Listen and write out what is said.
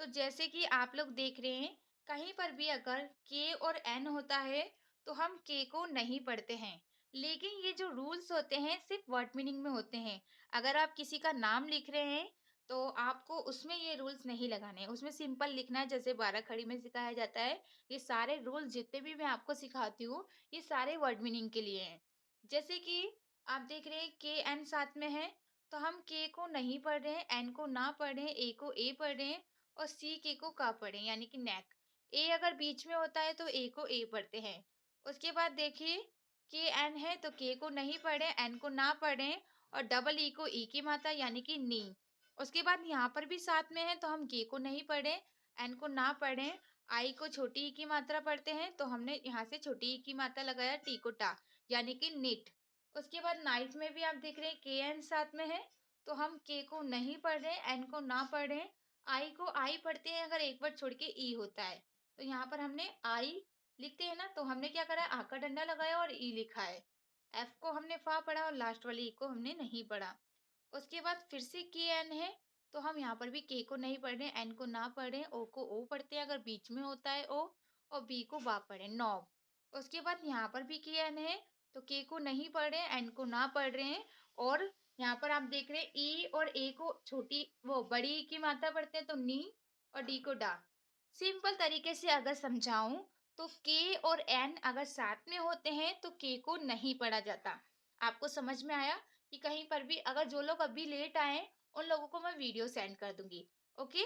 तो जैसे कि आप लोग देख रहे हैं, कहीं पर भी अगर के और एन होता है, तो हम के को नहीं पढ़ते हैं। लेकिन ये जो रूल्स होते हैं, सिर्फ़ वर्ड मीनिंग में होते हैं। अगर आप किसी का नाम लिख रहे हैं, तो आपको उसमें ये रूल्स नहीं लगाने हैं। उसमें सिंपल लिखना है, जैसे बाराखड़ी में सिखाया जाता है। ये सारे रूल्स जितने भी मैं आपको सिखाती हूँ, ये सारे वर्ड मीनिंग के लिए हैं। जैसे कि आप देख रहे हैं, के एन साथ में है, तो हम के को नहीं पढ़ रहे हैं, एन को ना पढ़ रहे हैं, ए को ए पढ़ रहे हैं और सी के को का पढ़ें यानी कि नेक। ए अगर बीच में होता है तो ए को ए पढ़ते हैं। उसके बाद देखिए, के एन है तो के को नहीं पढ़े, एन को ना पढ़ें और डबल ई को ई की मात्रा यानी कि नी। उसके बाद यहाँ पर भी साथ में है तो हम के को नहीं पढ़े, एन को ना पढ़ें, आई को छोटी ई की मात्रा पढ़ते हैं तो हमने यहाँ से छोटी ई की मात्रा लगाया, टी को टा यानी कि निट। उसके बाद नाइट में भी आप देख रहे हैं, के एन साथ में है तो हम के को नहीं पढ़ रहे, एन को ना पढ़ें, आई को आई पढ़ते हैं अगर एक वर्ड छोड़ के ई होता है। तो यहाँ पर हमने आई लिखते हैं ना, तो हमने क्या करा, आ का डंडा लगाया और ई लिखा है। एफ को हमने फा पढ़ा और लास्ट वाले ई को हमने नहीं पढ़ा। उसके बाद फिर से के एन है, तो हम यहाँ पर भी के को नहीं पढ़ रहे, एन को ना पढ़ें, ओ को ओ पढ़ते हैं अगर बीच में होता है ओ, और बी को बा पढ़ें, नॉब। उसके बाद यहाँ पर भी के एन है, तो के को नहीं पढ़ रहे, एन को ना पढ़ रहे हैं और यहाँ पर आप देख रहे हैं ई और ए को छोटी वो बड़ी ई की मात्रा पढ़ते हैं तो नी और डी को डा। सिंपल तरीके से अगर समझाऊं तो के और एन अगर साथ में होते हैं तो के को नहीं पढ़ा जाता। आपको समझ में आया? कि कहीं पर भी अगर जो लोग अभी लेट आए उन लोगों को मैं वीडियो सेंड कर दूंगी। ओके।